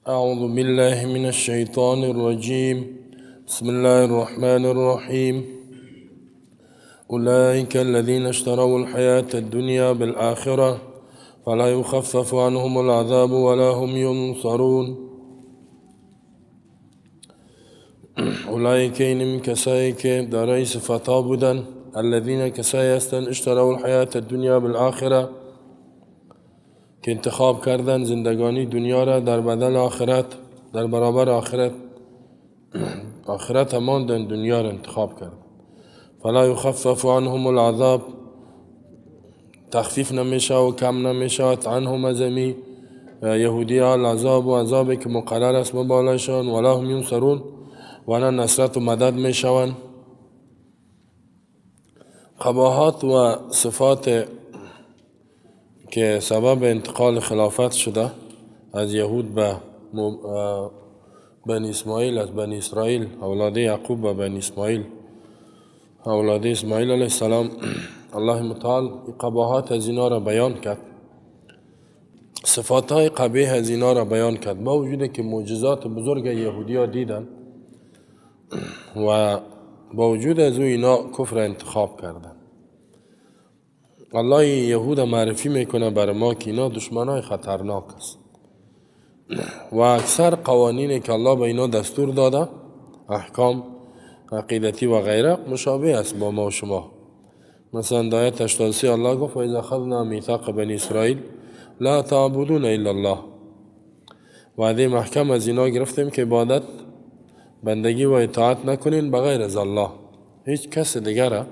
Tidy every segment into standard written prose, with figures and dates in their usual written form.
أعوذ بالله من الشيطان الرجيم. بسم الله الرحمن الرحيم. أولئك الذين اشتروا الحياة الدنيا بالآخرة فلا يخفف عنهم العذاب ولا هم ينصرون. أولئك إنهم كسایی که دارای صفتا بودن، الذين کسایی هستند اشتروا الحياة الدنيا بالآخرة که انتخاب کردن زندگانی دنیا را در بدل آخرت، در برابر آخرت ماندن دنیا را انتخاب کرد. فلا يخفف عنهم العذاب، تخفیف نمیشه و کم نمیشه عنهم ازمی یهودی ها العذاب و عذابی که مقرر است بالایشان، ولا هم ینصرون و نه نصرت و مدد میشوند. قباحات و صفات که سبب انتقال خلافت شده از یهود به بنی اسماعیل، از بنی اسرائیل اولاد یعقوب به بنی اسماعیل اولاد اسماعیل علیه السلام، الله متعال قباحات از اینا را بیان کرد، صفات های قبیح از اینا را بیان کرد، با وجود که معجزات بزرگ یهودی ها دیدن و با وجود از اینا کفر انتخاب کردن. الله یهود معرفی میکنه برای ما که اینا دشمنای خطرناک است و اکثر قوانینی که الله به اینا دستور داده، احکام عقیدتی و غیره، مشابه است با ما و شما. مثلا آیه 83 الله گفت: و اذا اخذنا میثاق بنی اسرائیل لا تعبدون الا الله. وعده محکم از اینا گرفتیم که عبادت، بندگی و اطاعت نکنین بغیر از الله، هیچ کس دیگر،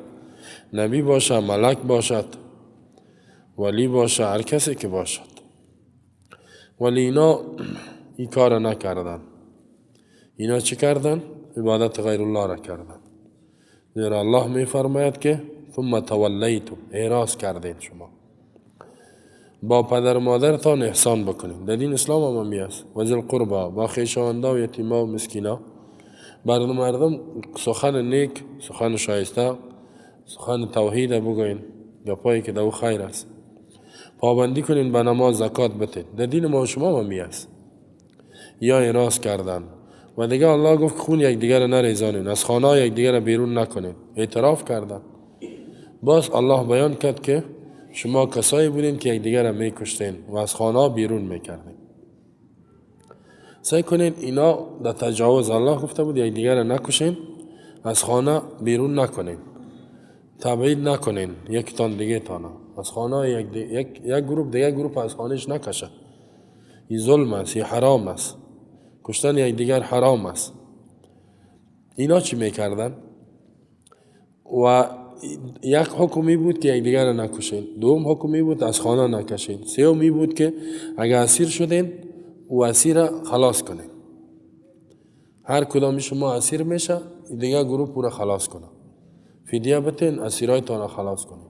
نبی باشه، ملک باشد، ولی باشه، هر کسی که باشد. ولی اینا این کار نکردن. اینا چی کردن؟ عبادت غیر الله را کردن. زیرا الله می فرماید که ثم تولیتم، اعراض کردین شما. با پدر و مادرتان احسان بکنین. در دین اسلام هم است. و ذی القربی، با خویشاوند و یتیما و مسکینا، مردم سخن نیک، سخن شایسته، سخن توحید بگوین، گپایی که دو خیر است. پابندی کنین به نماز، زکات بدین. در دین ما و شما هم است. یا اعراض کردن و دیگه الله گفت خون یک دیگر نریزانین، از خانه یک دیگر بیرون نکنین. اعتراف کردن. باز الله بیان کرد که شما کسایی بودین که یک دیگر میکشتین و از خانه بیرون میکردین. سعی کنین اینا در تجاوز، الله گفته بود یک دیگر نکشین، از خانه بیرون نکنین، تبعید نکنین یکتان دیگه تانا، از خانه یک گروپ دیگه گروپ از خانهش نکشه. این ظلم است، این حرام است. کشتن یک دیگر حرام است. اینا چی میکردن؟ و یک حکمی بود که یک دیگر نکشین، دوم حکمی بود از خانه نکشین، سومی بود که اگر اسیر شدین و اسیر خلاص کنین. هر کدامی شما اسیر میشه، دیگه گروه پورا خلاص کنه. فدیه بتین، اسیرای تانا خلاص کنین.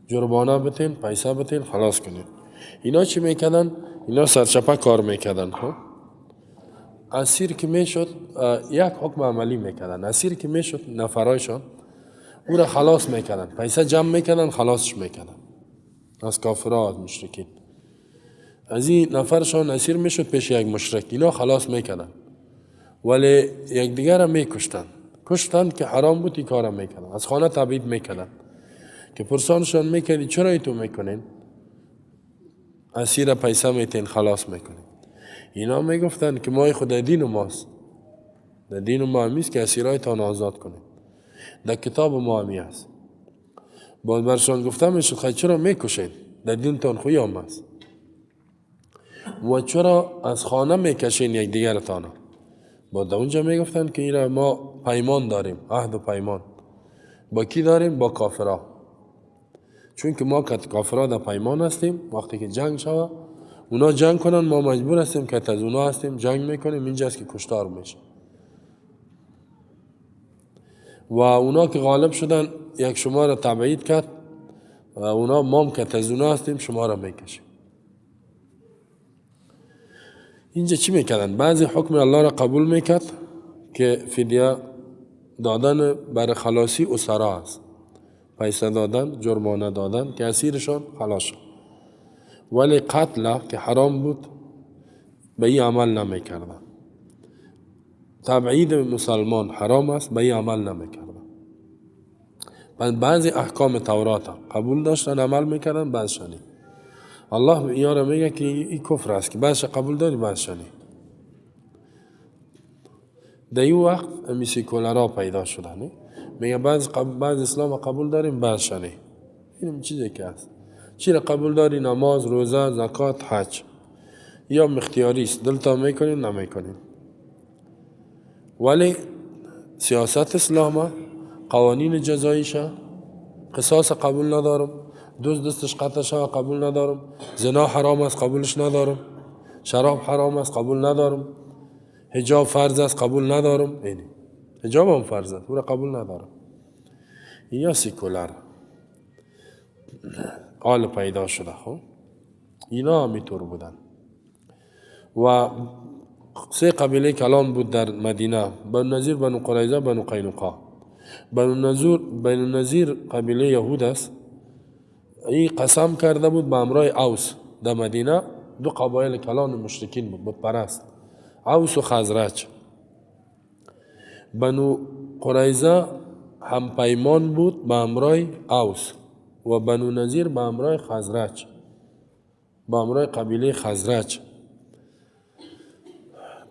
جربانه بتین، پیسه بتین، خلاص کنین. اینا چی میکردن؟ اینا سرچپه کار میکردن. اسیر که میشد یک حکم عملی میکردن. اسیر که میشد نفرایشان او را خلاص میکردن، پیسه جمع میکردن، خلاصش میکردن از کافرها، از مشرکین. از این نفرشان اسیر میشد پیش یک مشرک، اینا خلاص میکردن، ولی یک دیگر را میکشتن. کشتن که حرام بود این کار را میکردن. از خانه تبعید میکردن که پرسانشان میکردی چرا ای تو میکنین؟ اسیر پیسه میتین، خلاص میکنین. اینا میگفتن که ما خود دین ماست، در دین ما همیست که اسیرای تان آزاد کنین، در کتاب ما همی است. باز برشان گفتم میشد خیلی چرا میکشین؟ در دین تان خوی هم است. و چرا از خانه میکشین یک دیگر تانا؟ با در اونجا میگفتن که اینا ما پیمان داریم، عهد و پیمان. با کی داریم؟ با کافرها. چون که ما کافرها در پیمان هستیم، وقتی که جنگ شود اونا جنگ کنن، ما مجبور هستیم که از اونا هستیم جنگ میکنیم. اینجاست که کشتار میشه. و اونا که غالب شدن یک شما را تبعید کرد و اونا مام که از اونا هستیم شما را میکشیم. اینجا چی میکردن؟ بعضی حکم الله را قبول میکرد که فدیه دادن برای خلاصی اسرا است، پیسه دادن، جرمانه دادن که اسیرشان خلاص شد. ولی قتل که حرام بود، به این عمل نمیکردن. تبعید مسلمان حرام است، به این عمل نمیکردن. بعضی احکام تورات قبول داشتن عمل میکردن، بعضشانی الله اینا را میگه که این کفر است که بعضش قبول داری بعضشانی. در این وقت امی سیکولرها پیدا شدن، میگه بعض اسلام قبول داریم بعضشانی. این چیزی که هست، چی را قبول داری؟ نماز، روزه، زکات، حج، یا اختیاری است، دلتا میکنین نمیکنین. ولی سیاست اسلام، قوانین جزاییشه، قصاص قبول ندارم، دستش قطع شوه قبول ندارم، زنا حرام است قبولش ندارم، شراب حرام است قبول ندارم، حجاب فرض است قبول ندارم. اینی حجاب هم فرض است، او را قبول ندارم. یا سیکولر حال پیدا شده. خب اینا همیطور بودن. و سه قبیله کلان بود در مدینه: بنو نذیر، بنو قریظه، بنو قینقاع. بنو نذیر قبیله یهود است. این قسم کرده بود به همراه اوس. در مدینه دو قبایل کلان مشرکین بود، بت پرست، اوس و خزرج. بنو قریظه هم پیمان بود به همراه اوس و بنو نذیر به همراه خزرج، به همراه قبیله خزرج.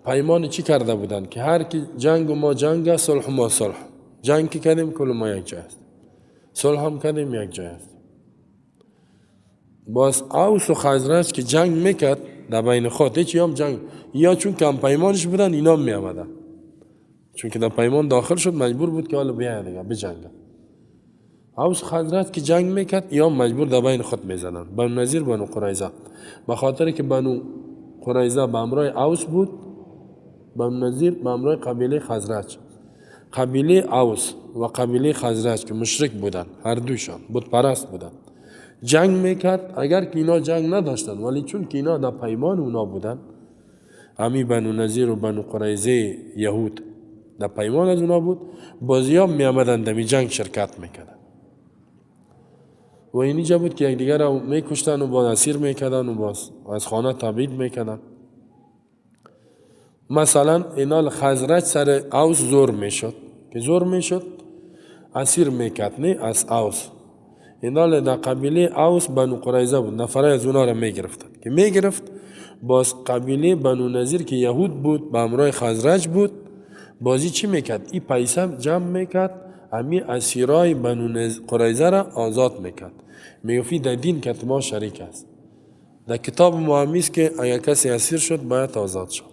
پیمان چی کرده بودن؟ که هر کی جنگ ما جنگ، صلح ما صلح. جنگ که کردیم کل ما یک جای است، صلح هم کردیم یک جای است. باز اوس و خزرج که جنگ میکرد در بین خود، هیچ هم جنگ، یا چون کم پیمانش بودن اینا می آمدن، چون که در پیمان داخل شد مجبور بود که حالا بیاید دیگه بجنگه. اوس خزرج که جنگ میکرد یا مجبور در بین خود میزنن. بنو نذیر، بنو قریظه، به خاطر که بنو قریظه به همراه اوس بود، بنو نذیر به همراه قبیله خزرج. قبیله اوس و قبیله خزرج که مشرک بودن، هر دوشان بت پرست بودن، جنگ میکرد. اگر که اینا جنگ نداشتن، ولی چون که اینا در پیمان اونا بودن، همی بنو نذیر و بنو قریظه یهود در پیمان از اونا بود، بازیام می آمدن در جنگ شرکت میکردن. و اینجا بود که یک دیگر را میکشتن و باز اسیر میکردن و باز از خانه تبعید میکردن. مثلا اینا خزرج سر اوس زور میشد، که زور میشد اسیر میکرد نه از اوس. اینا در قبیله اوس بنو قریظه بود، نفرای از اونا را میگرفتن، که میگرفت باز قبیله بنو نذیر که یهود بود به همراه خزرج بود، بازی چی میکرد؟ این پیسه جمع میکرد، همی اسیرای بنو قریظه را آزاد میکرد. میگفتی در دین که ما شریک است، در کتاب ما همیست که اگر کسی اسیر شد باید آزاد شد.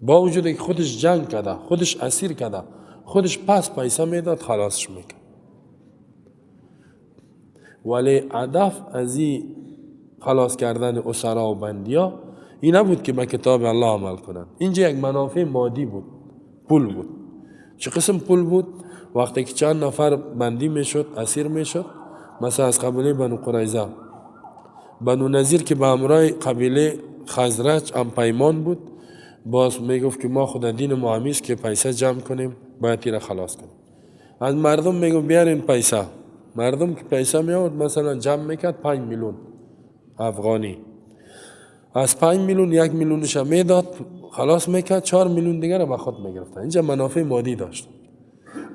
با وجود که خودش جنگ کرده، خودش اسیر کرده، خودش پس پیسه میداد خلاصش میکرد. ولی هدف از این خلاص کردن اسرا و بندیا این نبود که به کتاب الله عمل کنند. اینجا یک منافع مادی بود، پول بود. چه قسم پول بود؟ وقتی که چند نفر بندی میشد، اسیر میشد، مثلا از قبیله بنو قریظه، بنو نذیر که به همراه قبیله خزرج هم پیمان بود، باز میگفت که ما خود دین ما همیست که پیسه جمع کنیم، باید تیره خلاص کنیم. از مردم میگفت بیارین پیسه. مردم که پیسه می آورد مثلا جمع میکرد 5 میلیون افغانی، از 5 میلیون 1 میلیونش میداد خلاص میکرد، 4 میلیون دیگر به خود میگرفتن. اینجا منافع مادی داشت.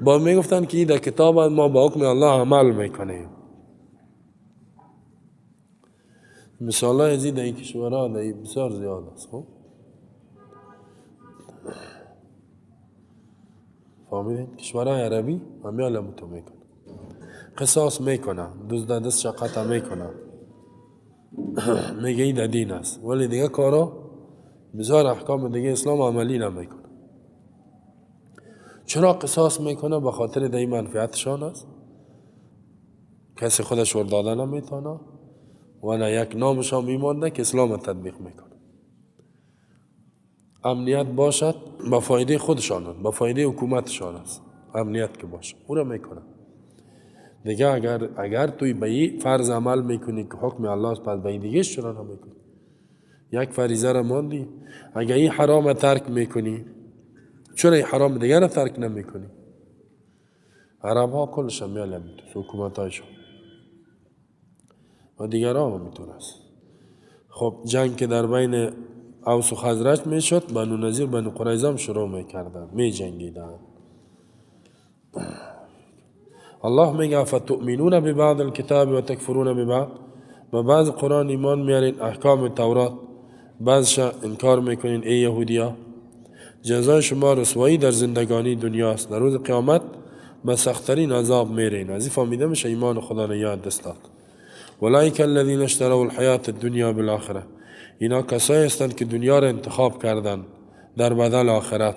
با میگفتن که این در کتاب ما با حکم الله عمل میکنیم. مثال های ازی در این کشورها بسیار زیاد است. خب فهمیدین؟ کشورهای عربی همی علمتو میکنه، قصاص میکنه، دست شقطه میکنه، میگه این دین است، ولی دیگه کارا بسیار احکام دیگه اسلام عملی نمیکنه. چرا قصاص میکنه؟ به خاطر دی منفعتشان است. کسی خودش ور داده نمیتونه و نه یک نامش هم میمانده که اسلام تطبیق میکنه. امنیت باشد به فایده خودشان است، به فایده حکومتشان است. امنیت که باشه او را میکنه دیگه. اگر توی به این فرض عمل میکنی که حکم الله است، پس به این دیگه چرا نمیکنی؟ یک فریضه را ماندی، اگر این حرام ترک میکنی، چرا این حرام دیگه را ترک نمیکنی؟ عرب ها کلش هم میالم حکومت هایشون و دیگر ها هم میتونه است. خب جنگ که در بین اوس و خزرج میشد، بنو نظیر بنو قریظه هم شروع میکردن، میجنگیدن. الله میگه فتؤمنون ببعض الکتاب و تکفرون ببعض، و بعض قرآن ایمان میارین، احکام تورات بعضش انکار میکنین. ای یهودیا، جزای شما رسوایی در زندگانی دنیاست، در روز قیامت به سختترین عذاب میرین. از این فهمیده میشه ایمان خدا را یاد دست داد. اولئک الذین اشتروا الحیات الدنیا بالآخره، اینا کسایی هستند که دنیا را انتخاب کردن در بدل آخرت،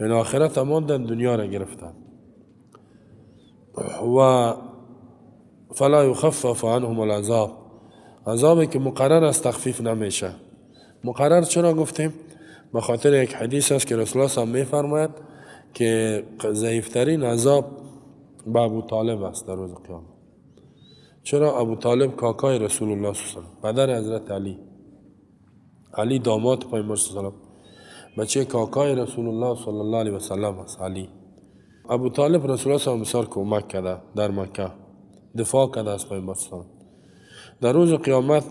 یعنی آخرت اماندن، دنیا را گرفتن. و فلا یخفف عنهم العذاب، عذابی که مقرر است تخفیف نمیشه. مقرر چرا گفتیم؟ به خاطر یک حدیث است که رسول الله صلی الله علیه و آله میفرماید که ضعیفترین عذاب به ابو طالب است در روز قیامت. چرا؟ ابو طالب کاکای رسول الله صلی الله علیه و آله، پدر حضرت علی داماد پیامبر صلی الله علیه و آله، بچه کاکای رسول الله صلی الله علیه و سلم است علی. ابو طالب رسول الله صلی الله علیه و آله کمک کرده، در مکه دفاع کرده از پیامبر صلی الله علیه و آله. در روز قیامت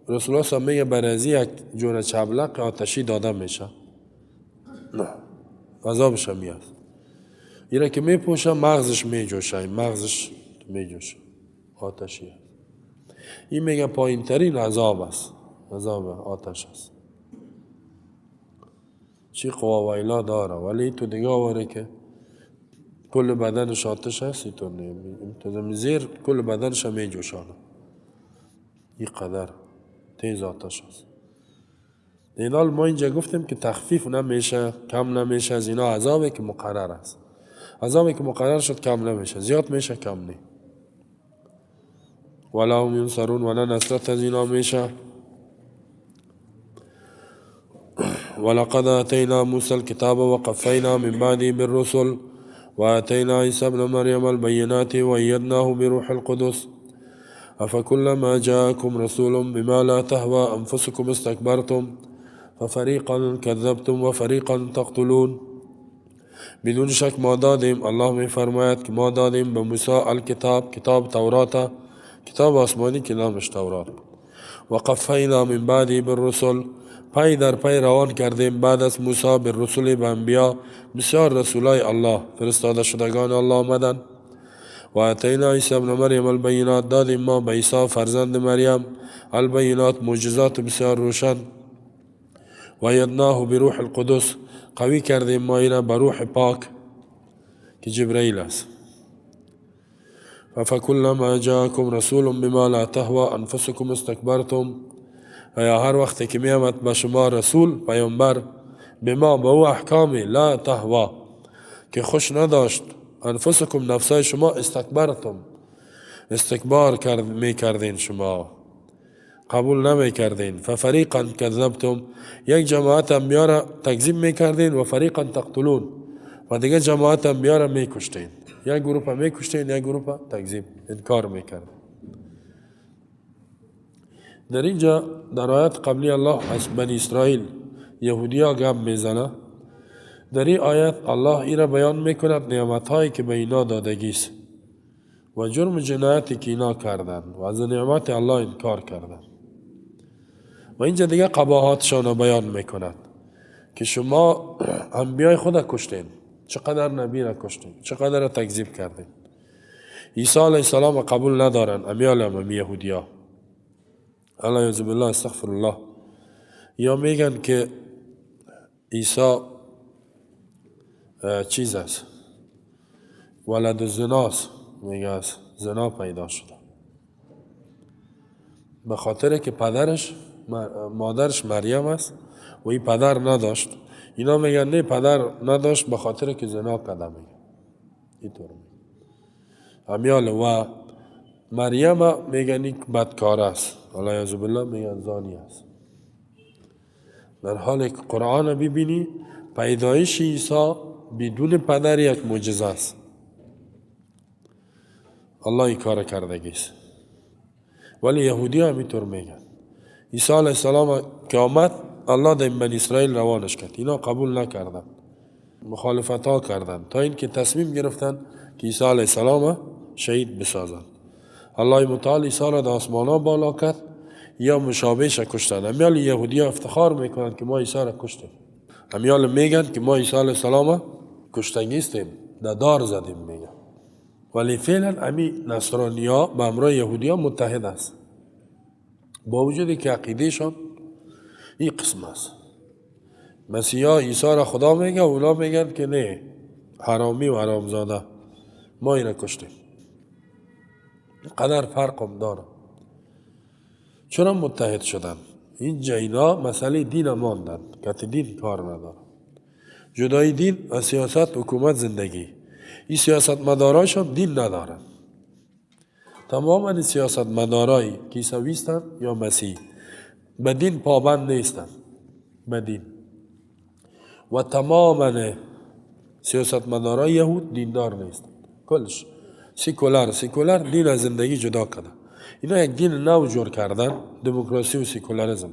رسول الله صلی الله علیه و آله میگه برازی یک جور چبلق آتشی داده میشه، نه عذابش میاد. اینا که میپوشه مغزش میجوشه، مغزش میجوشه، آتشی است. این میگه پایین ترین عذاب است، عذاب آتش است. چی قوا و ایلا داره، ولی تو دیگه آوره که کل بدنش آتش هست، اینطور نیم تو زیر کل بدنش میجوشانه، این قدر تیز آتش است. این حال ما اینجا گفتیم که تخفیف نمیشه، کم نمیشه از اینا، عذابی که مقرر است. عذابی که مقرر شد کم نمیشه، زیاد میشه کم نی. ولا هم ینصرون، ولا نصرت از اینا میشه. ولقد آتینا موسی الكتاب وقفینا من بعده بالرسل وآتینا عیسی ابن مریم البینات وأیدناه بروح القدس افکلما جاءکم رسول بما لا تهوى انفسکم استکبرتم ففریقا کذبتم وفریقا تقتلون. بدون شک ما دادیم، الله می فرماید که ما دادیم به موسی الکتاب، کتاب تورات، کتاب آسمانی که نامش تورات. و قفینا من بعدی بالرسل، پای در پای روان کردیم بعد از موسی بالرسل، به انبیا، بسیار رسولای الله فرستاده شدگان الله آمدن. و آتینا عیسی ابن مریم البینات، دادیم ما به عیسی فرزند مریم البینات، معجزات بسیار روشن. و ایدناه بروح القدس، قوی کردیم ما اینا به روح پاک که جبرائیل است. فکلما جاءکم رسول بما لا تهوى انفسکم استکبرتم، یا هر وقت که میامد به شما رسول پیامبر، بما به او احکام، لا تهوى که خوش نداشت، انفسکم نفسای شما، استکبرتم استکبار میکردین، شما قبول نمیکردین. ففریقا کذبتم، یک جماعت انبیا را تکذیب میکردین. و فریقا تقتلون، و دیگه جماعت انبیا را میکشتین، یک گروه میکشتین، یک گروه تکذیب انکار میکردین. در اینجا در آیت قبلی الله از بنی اسرائیل یهودیا گپ میزنه. در این آیت الله ای را بیان میکند نعمتهایی که به اینا دادگیست و جرم جنایتی که اینا کردن و از نعمت الله انکار کردن. و اینجا دیگه قباحاتشان را بیان میکند که شما انبیای خود کشتین، چقدر نبی را کشتین، چقدر را تکذیب کردین. عیسی علیه السلام قبول ندارن امیال امی یهودیا، الله یعوذ بالله استغفر الله. یا میگن که عیسی چیز است، ولد زناست، میگه از زنا پیدا شده، به خاطر که مادرش مریم است و این پدر نداشت. اینا میگن نه پدر نداشت به خاطر که زنا کرده، میگه اینطور امیال. و مریم میگن این بدکار است، الله یعوذ بالله میگن زانی است. در حالی که قرآن ببینی پیدایش عیسی بدون پدر یک معجزه است، الله این کار کردگیست. ولی یهودی هم اینطور میگن. عیسی علیه السلام که آمد الله در بنی اسرائیل روانش کرد، اینا قبول نکردن، مخالفت ها کردن، تا اینکه تصمیم گرفتن که عیسی علیه السلام شهید بسازند. الله متعال عیسی را در آسمان ها بالا کرد. یا مشابهش کشتن. امیال یهودی ها افتخار میکنند که ما عیسی را کشتیم. امیال میگن که ما عیسی علیه السلام کشتگیستیم، دار زدیم میگن. ولی فعلا امی نصرانی ها با همراه یهودی ها متحد است. با وجودی که عقیدهشان این قسم است. مسیحا عیسی را خدا میگه و اونا میگن که نه، حرامی و حرامزاده، ما این را کشتیم. قدر فرق هم داره. چرا متحد شدن؟ اینجا اینا مسئله دین ماندن، که دین کار نداره. جدای دین و سیاست، حکومت، زندگی. این سیاست مدارایشان دین ندارن. تماما سیاست مدارای کیسویستن یا مسیح به دین پابند نیستن، به دین. و تماما سیاست مدارای یهود دیندار نیستن، کلش سیکولار دین از زندگی جدا کرده. اینا یک دین نو جور کردن، دموکراسی و سیکولاریسم.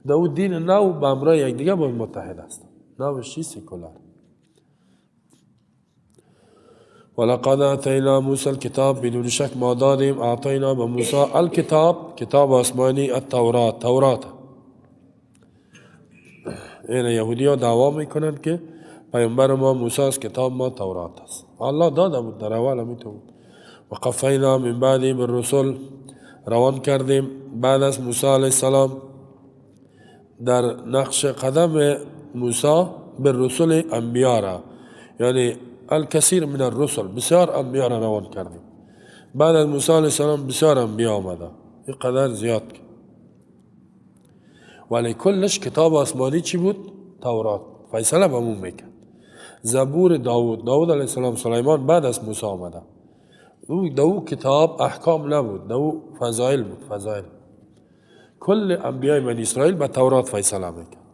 در اون دین نو به همراه یک دیگه باید متحد است. نوش چی؟ سیکولار. ولقد آتینا موسی الکتاب، بدون شک ما دادیم اعطینا به موسی الکتاب، کتاب آسمانی، تورات. این یهودی ها دعوا میکنند که پیامبر ما موسی است، کتاب ما تورات است. الله داده بود در اول همیتو بود. و قفینا من بعدی بالرسل، روان کردیم بعد از موسی علیه السلام در نقش قدم موسی بالرسل انبیاء را، یعنی الکثیر من الرسل، بسیار انبیاء را روان کردیم. بعد از موسی علیه السلام بسیار انبیاء آمده، این قدر زیاد. ولی کلش کتاب آسمانی چی بود؟ تورات. فیصله به مون میکرد. زبور داود علیه السلام، سلیمان بعد از موسی آمده. دو کتاب احکام نبود، دو فضائل بود، فضائل. کل انبیاء بنی اسرائیل به تورات فیصله میکرد.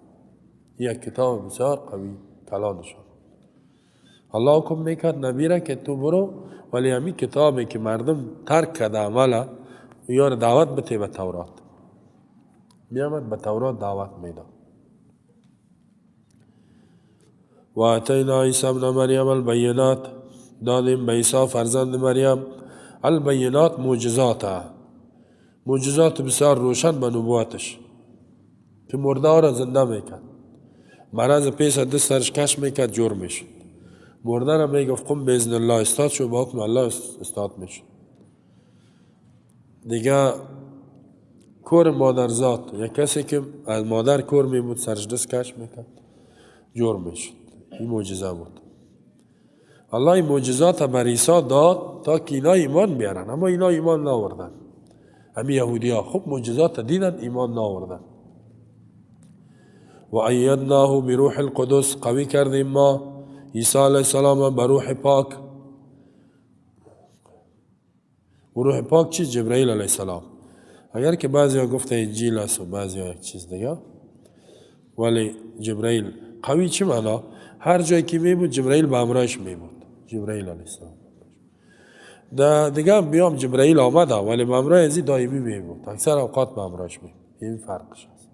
یک کتاب بسیار قوی، کلانشان. الله حکم میکرد نبی را که تو برو، ولی همی کتابی که مردم ترک کرده عمله، یار دعوت بده به تورات. میامد به تورات دعوت میداد. و اتینا عیسی ابن مریم البینات، دادیم به عیسی فرزند مریم البینات، معجزات بسیار روشن به نبوتش، که مرده را زنده میکرد، مرض پیش دستش کش میکرد، جور میشد. مرده را میگفت قم باذن الله، استاد شو، با حکم الله استاد میشد. دیگه کور مادرزاد، یک کسی که از مادر کور میبود سرش دست کش میکرد، جور میشد. این معجزه بود. الله این معجزات بر عیسی داد تا که اینا ایمان بیارن، اما اینا ایمان ناوردن. همین یهودی ها خوب معجزات دیدن، ایمان ناوردن. و ایدناه بروح القدس، قوی کردیم ما عیسی علیه السلام به روح پاک. و روح پاک چی؟ جبرائیل علیه السلام. اگر که بعضی ها گفته انجیل است و بعضی ها یک چیز دیگه، ولی جبرائیل قوی چی معنا؟ هر جایی که می بود جبرائیل به همراهش می بود. جبرائیل علیه السلام. دیگه بیام جبرائیل آمده ولی به همراه ازی دائمی می بود. اکثر اوقات به همراهش می بود. این فرقش است.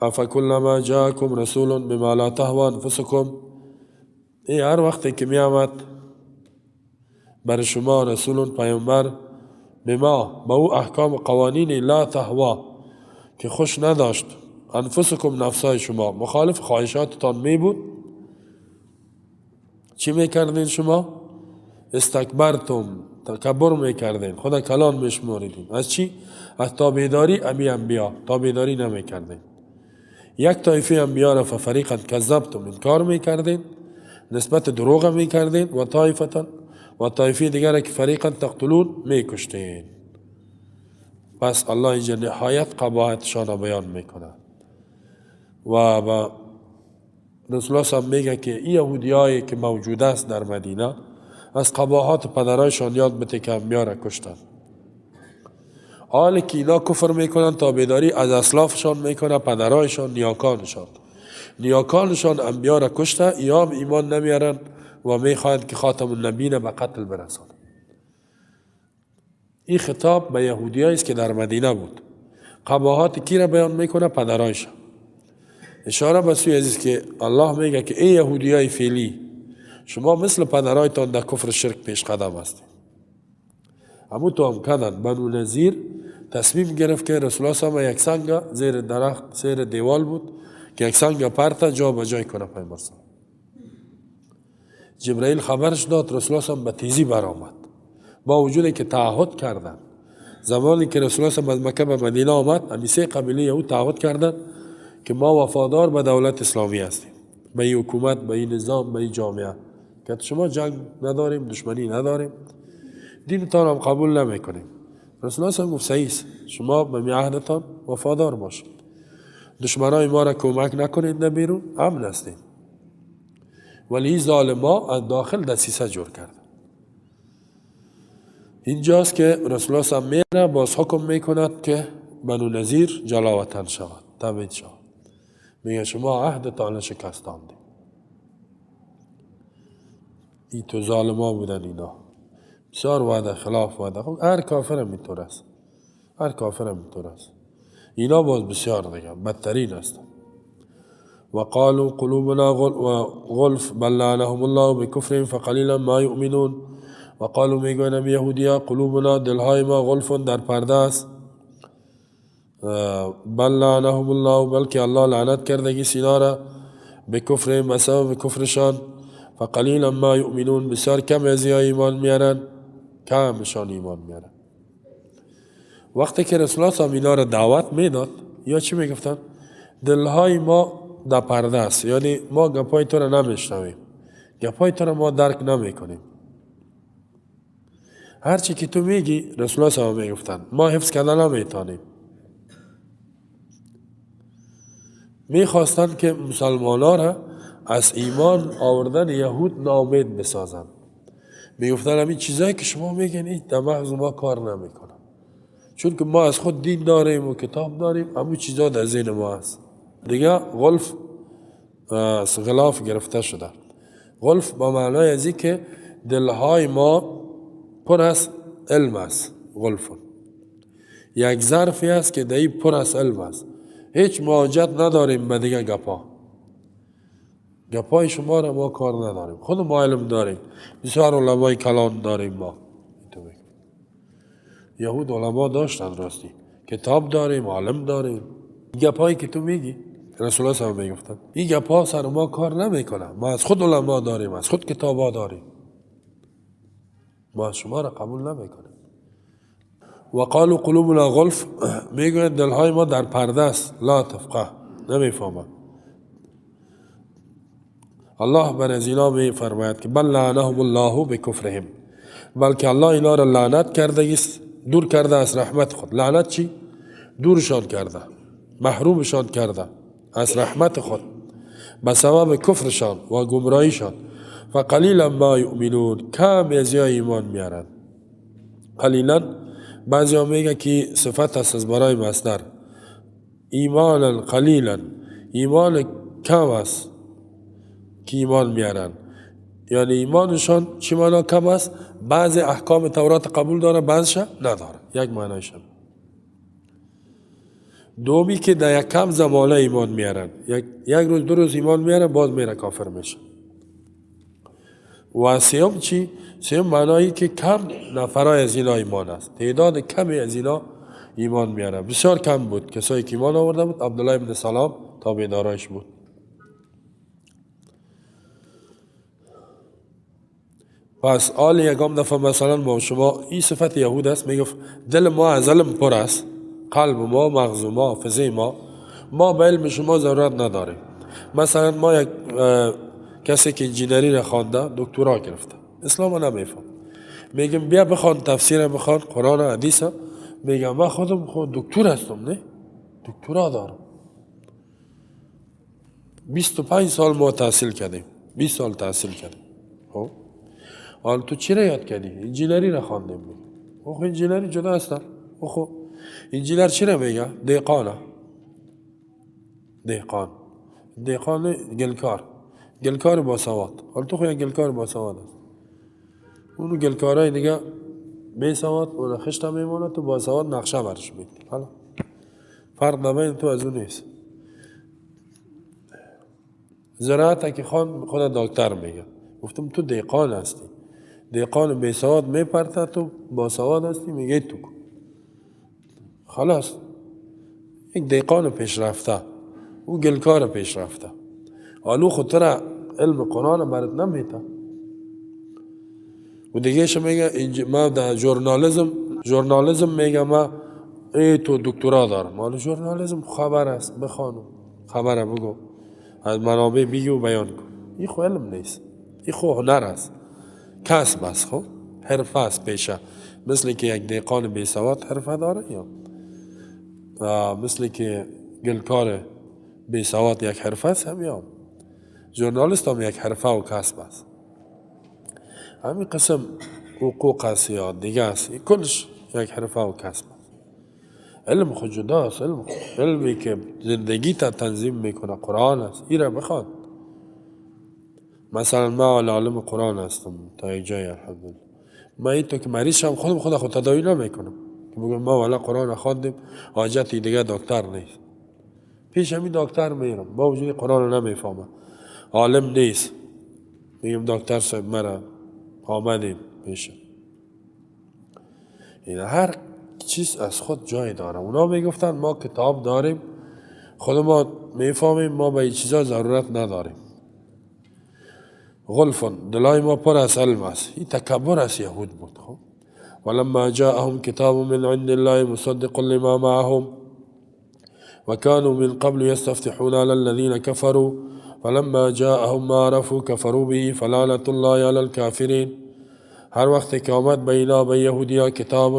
افکلما جاءکم رسول بما لا تهوى انفسکم، این هر وقتی که می آمد بر شما رسول پیامبر، بما با او احکام و قوانین لا تهوى که خوش نداشت، انفسکم نفسای شما، مخالف خواهشاتتان می بود، چی می کردین شما؟ استکبرتم، تکبر می کردین، خدا کلان می شماریدین. از چی؟ از تابعداری امی انبیا، تابعداری نمی کردین. یک طایفه انبیا را ففریقا کذبتم، انکار می کردین، نسبت دروغ می کردین، و طایفه دیگر که فریقا تقتلون می کشتین. پس الله اینجا نهایت قباحتشان بیان می کنه. و با رسول الله صاحب میگه که این یهودیایی که موجود است در مدینه، از قباحات پدرایشان یاد بده که انبیا را کشتن. حالی که اینا کفر میکنن، تابعداری از اسلافشان میکنه، پدرایشان، نیاکانشان انبیا را کشته، یا ایمان نمیارن و میخواهند که خاتم النبیین به قتل برسند. این خطاب به یهودیایی است که در مدینه بود. قباحات کی را بیان میکنه؟ پدرایشان. اشاره به سوی عزیز که الله میگه که ای یهودیای فعلی، شما مثل پدرایتان در کفر شرک پیش قدم هستید. همون تو هم کردن. بنو نظیر تصمیم گرفت که رسول الله صلی الله علیه و یک سنگ زیر درخت زیر دیوال بود که یک سنگ پرت جا به جای کنه پیامبر. جبرائیل خبرش داد، رسول الله صلی الله علیه و به تیزی برآمد، با وجودی که تعهد کردن. زمانی که رسول الله صلی الله علیه و از مکه به مدینه آمد، امی سه قبیله یهود تعهد کردن که ما وفادار به دولت اسلامی هستیم، به این حکومت، به این نظام، به این جامعه، که شما جنگ نداریم، دشمنی نداریم، دینتان هم قبول نمیکنیم. رسول الله صلی الله علیه و گفت صحیح است، شما به میعهدتان وفادار باشید، دشمنای ما را کمک نکنید، نه بیرون امن هستید. ولی ظالما از داخل دسیسه جور کرد. اینجاست که رسول الله صلی الله علیه و میره باز حکم میکند که بنو نظیر جلا وطن شود، تبعید شود. میگه شما عهدتان شکستاندید. این تو ظالما بودن اینا، بسیار وعده خلاف وعده. خب هر کافر هم اینطور است، هر کافر هم اینطور است. اینا باز بسیار دیگه بدترین هستن. وقالوا قلوبنا غلف بل لعنهم الله بكفرهم فقلیلا ما یؤمنون. وقالوا میگوین یهودیا قلوبنا دلهای ما غلف در پرده است، بل لعنهم الله بلکه الله لعنت کردگی سینا را بکفرهم بسبب کفرشان، فقلیلا ما یؤمنون بسیار کم از ایمان میارن، کمشان ایمان میارن. وقتی که رسول الله صلی الله علیه و را دعوت میداد یا چی میگفتن؟ دلهای ما در پرده است، یعنی ما گپای تو را نمیشنویم، گپای تو را ما درک نمیکنیم. هرچی که تو میگی رسول الله صلی الله علیه و میگفتن ما حفظ کردن نمیتونیم. میخواستن که مسلمانان را از ایمان آوردن یهود ناامید بسازن. میگفتن همین چیزایی که شما میگین این در مغز ما کار نمیکنه، چون که ما از خود دین داریم و کتاب داریم، همون چیزا در ذهن ما هست. دیگه غلف غلاف گرفته شده. غلف با معنای ازی که دلهای ما پر از علم است. غلف یک ظرفی است که دهی پر از علم است، هیچ حاجت نداریم به دیگه گپای شما را ما کار نداریم، خود ما علم داریم، بسیار علمای کلان داریم. ما یهود علما داشتن، راستی کتاب داریم، عالم داریم. گپایی که تو میگی رسول الله صلی الله علیه و میگفتن این گپا سر ما کار نمیکنه، ما از خود علما داریم، از خود کتابا داریم، ما شما را قبول نمیکنیم. وقالوا قلوبنا غلف میگوید دلهای ما در پرده است، لا تفقه نمیفهمند. الله بر از اینا می فرماید که بل لعنهم الله بکفرهم، بلکه الله اینا را لعنت کرده است، دور کرده از رحمت خود. لعنت چی؟ دورشان کرده، محرومشان کرده از رحمت خود به سبب کفرشان و گمراهیشان. فقلیلا ما یؤمنون، کم از ایمان میارن. قلیلا بعضی ها میگه که صفت است از برای مصدر، ایمانا قلیلا، ایمان کم است که ایمان میارن، یعنی ایمانشان چی معنا کم است؟ بعضی احکام تورات قبول داره، بعضش نداره، یک معنایش. دومی که در یک کم زمانه ایمان میارن، یک روز دو روز ایمان میارن باز میره کافر میشه. و سیوم چی؟ سیوم معنایی که کم نفرای از اینا ایمان است، تعداد کمی از اینا ایمان میارن. بسیار کم بود کسایی که ایمان آورده بود. عبدالله ابن سلام تابعدارایش بود. پس آل یکم دفعه مثلا با شما این صفت یهود است، میگفت دل ما از علم پر است، قلب ما، مغز ما، حافظه ما به علم شما ضرورت نداریم. مثلا ما یک کسی که انجینری را خوانده، دکترا گرفته، اسلام نمیفهم، میگم بیا بخوان تفسیر، بخوان قرآن و حدیث، میگم من خود دکتر هستم، نه دکترا دارم. 25 سال ما تحصیل کردیم، 20 سال تحصیل کردیم. خب حال تو چی را یاد کردی؟ انجینری را خواندیم. خب انجینری جدا هستن. خب انجینر چی را میگه؟ دهقان گلکار با سواد. حال تو خود گلکار با سواد است. اونو گلکارای دیگه بی سواد اون خشت میمونه، تو با سواد نقشه برش میدی. حالا فرق نبین تو از اون نیست. زراعت که خود دکتر میگه، گفتم تو دهقان هستی، دهقان بی سواد میپرته، تو با سواد هستی میگه تو کن. خلاص یک دهقان پیشرفته، او گلکار پیشرفته، حالو خود را علم قرآن برات نمیته. و دیگه میگه ما در ژورنالیسم میگه ما ای تو دکترا دارم. مال ژورنالیسم خبر است، بخوانو خبره بگو، از منابع بگو بیان کن. این خو علم نیست، این خو هنر است، کسب است، خب حرفه است، پیشه. مثل که یک دهقان بی سواد حرفه داره، یا مثل که گلکار بی سواد یک حرفه است، هم یا ژورنالیست هم یک حرفه و کسب است. همین قسم حقوق است یا دیگه است، کلش یک حرفه و کسب است. علم خود جداست، علمی که زندگی تا تنظیم میکنه قرآن است، این را بخوان. مثلا ما عالم قرآن هستم تا یک جای الحمدلله. ما این تو که مریض شم خود تداوی نمیکنم که بگم ما والا قرآن خواندیم حاجتی دیگه دکتر نیست. پیش همین دکتر میرم با وجود قرآن رو نمیفهمم، عالم نیست، میگم دکتر صاحب مرا آمدیم پیش. این هر چیز از خود جای داره. اونا میگفتن ما کتاب داریم، خود ما میفهمیم، ما به این چیزا ضرورت نداریم. غلفن، دلای ما پر از علم است. این تکبر از یهود بود. خب ولما جاءهم کتاب من عند الله مصدق لما معهم وكانوا من قبل يستفتحون على الذين كفروا فلما جاءهم ما عرفوا كفروا به فلعنة الله على الكافرين. هر وقت که آمد به یهودیا کتاب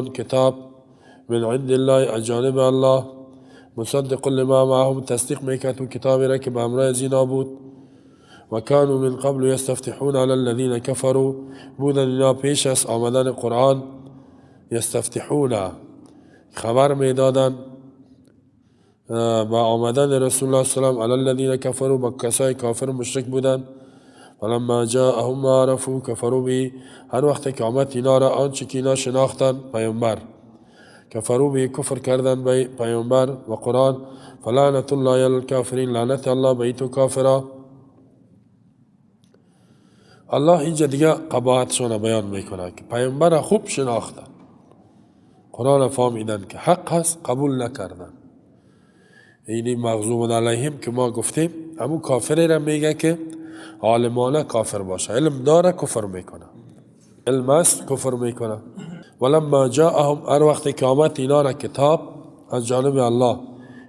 من عند الله از جانب الله، مصدق لما معهم تصدیق میکرد و کتابی را که به همراه زینا بود. و كانوا من قبل يستفتحون على الذين كفروا، بودن اینا پیش از آمدن قرآن یستفتحون خبر میدادن با آمدن رسول الله صلی الله علیه و آله علی الذین کفروا، با کسای کافر مشرک بودن. فلما جاءهم ما عرفوا كفروا به، هر وقت که آمد اینا را آنچه که اینا شناختن پیامبر، کفروا به کفر کردن به پیامبر و قرآن. فلعنة الله علی الکافرین، لعنت الله به تو کافرا. الله اینجا دیگه قباحتشون بیان میکنه که پیامبر خوب شناختن، قرآن فهمیدن که حق هست، قبول نکردن. اینی مغضوب علیهم که ما گفتیم، همون کافری را میگه که عالمانه کافر باشه، علم داره کفر میکنه، علم است کفر میکنه. ولما جاءهم، هر وقت که آمد اینا را کتاب از جانب الله.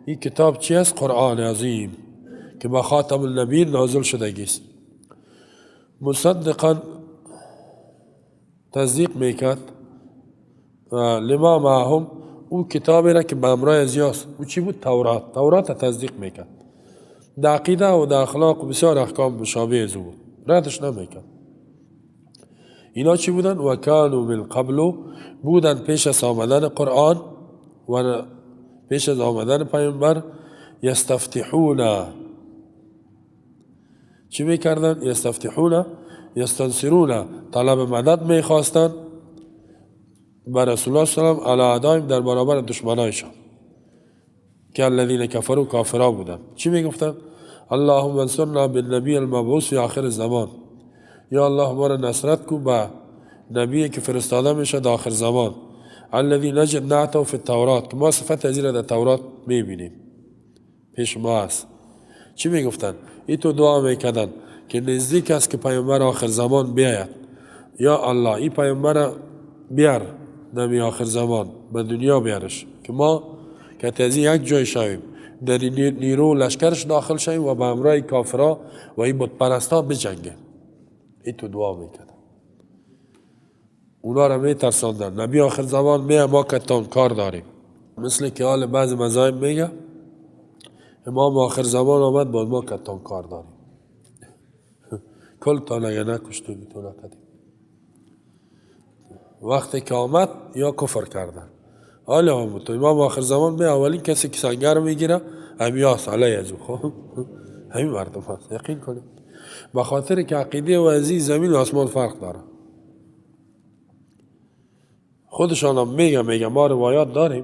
این کتاب چی است؟ قرآن عظیم که با خاتم النبیین نازل شدگی است. مصدقا تصدیق میکرد لما معهم، او کتابی را که به همراه ازیاست. او چی بود؟ تورات تصدیق میکرد. در عقیده و در اخلاق و بسیار احکام مشابه از بود، ردش نمیکرد. اینا چی بودن؟ و کانوا من قبل، بودن پیش از آمدن قرآن و پیش از آمدن پیامبر، یستفتحون، چی میکردن؟ یستفتحون یستنصرون، طلب مدد میخواستن بر رسول الله صلی الله علیه و آله اعدائهم، در برابر دشمنایشان که الذین کفروا کافرا بودن. چی میگفتن؟ اللهم انصرنا بالنبی المبعوث فی آخر الزمان، یا الله ما را نصرت کو با نبی که فرستاده میشه در آخر زمان. الذی نجد نعته فی التورات، که ما صفت از در تورات میبینیم پیش ما است. چی میگفتن؟ ای تو دعا میکردن که نزدیک است که پیامبر آخر زمان بیاید، یا الله این پیامبر بیار نمی آخر زمان به دنیا بیارش که ما که از یک جای شویم، در نیرو لشکرش داخل شویم و به همراه کافرها و این بت پرستا بجنگیم. این تو دعا میکردن، اونا را میترساندن نبی آخر زمان میه ما کتان کار داریم. مثل که حال بعض مذاهب میگه امام آخر زمان آمد باز ما کتان کار داریم. کل تا نگه نکشتیم تو نکدیم. وقتی که آمد یا کفر کردن. حالا هم تو امام آخر زمان می اولین کسی که سنگر میگیره همیاس علیه ازو. خب همین مردم هست، یقین کنید. بخاطر که عقیده و ازی زمین و آسمان فرق داره. خودشان هم میگه ما روایات داریم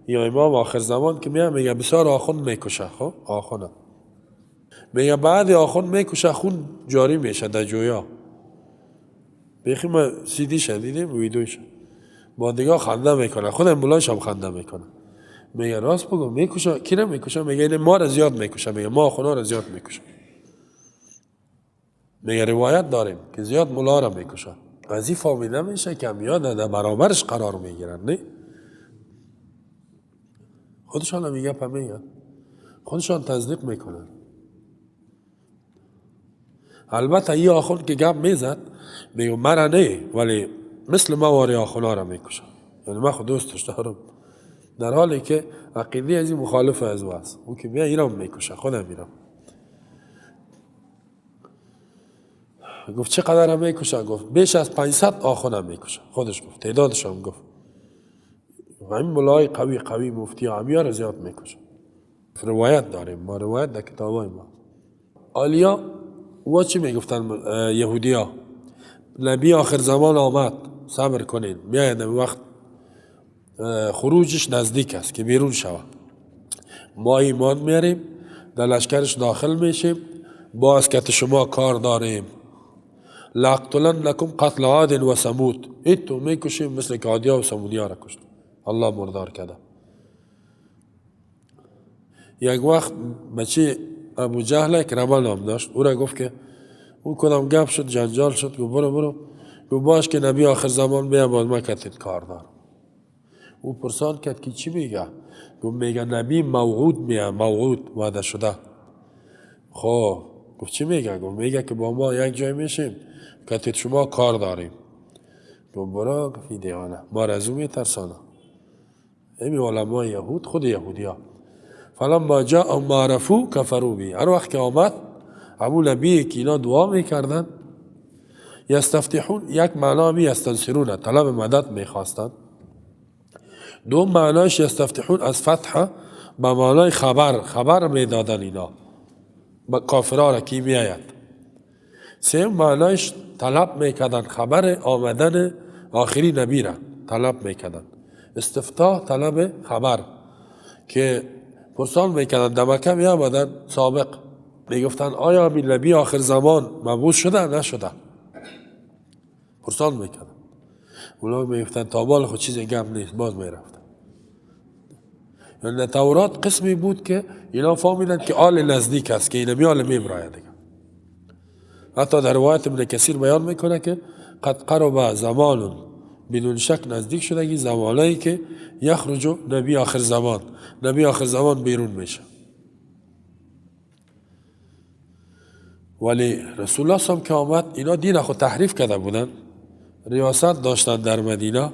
یا امام آخر زمان که میگه بسیار آخوند میکشه. خب آخوند میگه بعد آخوند میکشه، خون جاری میشه در جویا. بیخی من سیدیش دیدیم ویدیوش با دیگه خنده میکنه، خود مولایش هم خنده میکنه. میگه راست بگو میکشه، کی رو میکشه؟ میگه این ما را زیاد میکشه. میگه ما خدا را زیاد میکشه. میگه روایت داریم که زیاد مولا را میکشه. از این فهمیده میشه که میاد در برابرش قرار میگیرن. نه خودشان هم میگه پا میگن، خودشان تصدیق میکنن. البته یه آخون که گپ میزد میگه مرا نه، ولی مثل ما واری آخونا را میکشه. یعنی من خود دوستش دارم، در حالی که عقیده از این مخالف از او است. او که میگه ایران میکشه، خودم میرم. گفت چقدر هم میکشه؟ گفت بیش از 500 آخونم میکشه. خودش گفت، تعدادش هم گفت. و این مولای قوی مفتی عامیه را زیاد میکشه. روایت داریم ما، روایت در کتابای ما. آلیا و چی میگفتن یهودیا؟ نبی آخر زمان آمد، صبر کنین، میاید وقت خروجش نزدیک است که بیرون شود. ما ایمان میاریم، در لشکرش داخل میشیم، با اسکت شما کار داریم. لأقتلنکم قتل عاد و ثمود. ایتو میکشیم مثل که عادیا و ثمودیا را کشت. الله مردار کرده. یک وقت بچه ابو جهل اکرمه نام داشت، او را گفت که او کدام گپ شد، جنجال شد. گفت برو. گفت باش که نبی آخر زمان بیا باز ما کتت کار دارم. او پرسان کرد که چی میگه؟ گفت میگه نبی موعود میه، موعود، وعده شده. خب گفت چی میگه؟ گفت میگه که با ما یک جای میشیم، کتت شما کار داریم. گفت برو. گفت دیوانه، ما را از او میترسانه. امی علمای یهود، خود یهودی ها. فلما جاء ما عرفوا کفروا به. هر وقت که آمد ابو نبی که اینا دعا میکردن، یستفتحون، یک معنا می یستنصرون، طلب مدد میخواستند. دو معناش یستفتحون از فتح به معنای خبر میدادن اینا با کافرها را کی میآید. سه معناش طلب میکردن، خبر آمدن آخری نبی را طلب میکردن. استفتاح طلب خبر که پرسان میکردن در مکه می آمدن سابق، میگفتن آیا نبی آخر زمان مبعوث شده نشده؟ پرسان میکردن. اونا میگفتن تا بال خود چیزی گپ نیست، باز میرفتن. یعنی تورات قسمی بود که اینا فهمیدن که آل نزدیک است، که نبی آل میبراید دیگه. حتی در روایت ابن کثیر بیان میکنه که قد قرب زمان، بدون شک نزدیک شدگی زمانهایی که یخرج نبی آخر زمان، نبی آخر زمان بیرون میشه. ولی رسول الله صلی که آمد، اینا دین خود تحریف کرده بودن، ریاست داشتن در مدینه.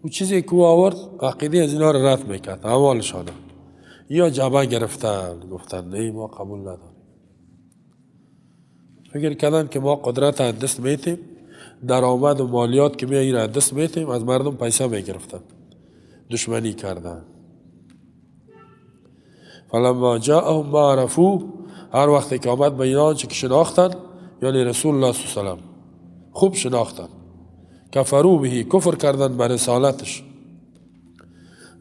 و چیزی که آورد عقیده از اینا رو رد میکرد، اعمالشان. یا جبه گرفتن، گفتن نه ما قبول نداریم. فکر کردن که ما قدرت از دست میتیم، درآمد و مالیات که میایین از دست میتیم، از مردم پیسه میگرفتن، دشمنی کردن. فلما جاءهم ما عرفوا، هر وقتی که آمد به اینا چه که شناختن، یعنی رسول الله صلی الله علیه و خوب شناختن، کفروا به، کفر کردن بر رسالتش.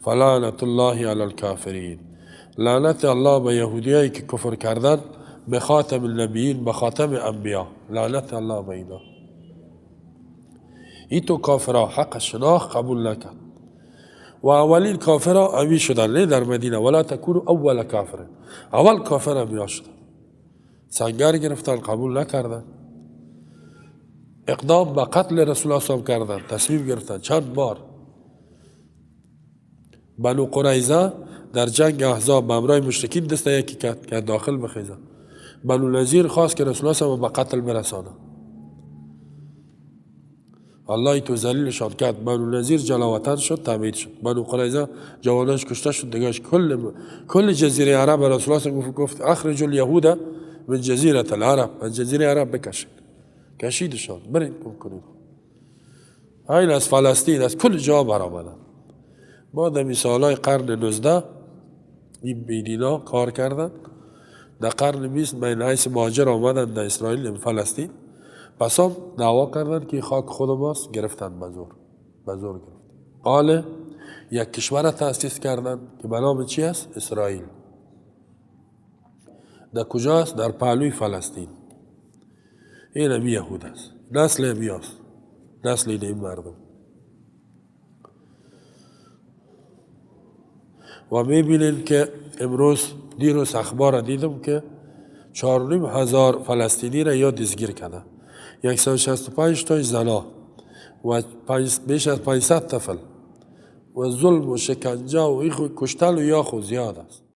فلعنت الله علی الکافرین، لعنت الله به یهودیایی که کفر کردن به خاتم النبیین، به خاتم انبیا. لعنت الله به اینا. ایتو کافرها حق شناخت قبول نکرد. و اولین کافرها اوی شدن، نه در مدینه، ولا تکونوا اول کافر، اول کافر انبیا شدن. سنگر گرفتن، قبول نکردن. اقدام به قتل رسول الله صلی کردن، تصمیم گرفتن چند بار. بنو قریظه در جنگ احزاب به امرای مشرکین دسته یکی کرد که داخل بخیزه. بنو نذیر خواست که رسول الله صلی الله علیه و به قتل برسانه. الله تو ذلیلشان کرد. بنو نذیر جلاوطن شد، تبعید شد. بنو قریظه جوانش کشته شد دیگه. کل جزیره عرب رسول الله صلی الله علیه و گفت اخرج اليهود من جزیره العرب، از جزیره عرب بکشید. کشیدشان، برین کنید. این از فلسطین، از کل جا برآمدن. ما در مثالای قرن 19 این بیدینا کار کردن. در قرن 20 بین حیث مهاجر آمدن در اسرائیل، فلسطین. پس هم دعوا کردن که خاک خود ماست، گرفتن به زور گرفتن. قال یک کشور تأسیس کردن که به نام چی است؟ اسرائیل. در کجاست؟ در پهلوی فلسطین. این نبی یهود است، نسل انبیاست. نسل این مردم. و میبینید که امروز دیروز اخبار دیدم که 4,500 فلسطینی را یا دستگیر کرده، 165 تا زنا و بیش از 500 طفل و ظلم و شکنجه و کشتل و یا خود زیاد است.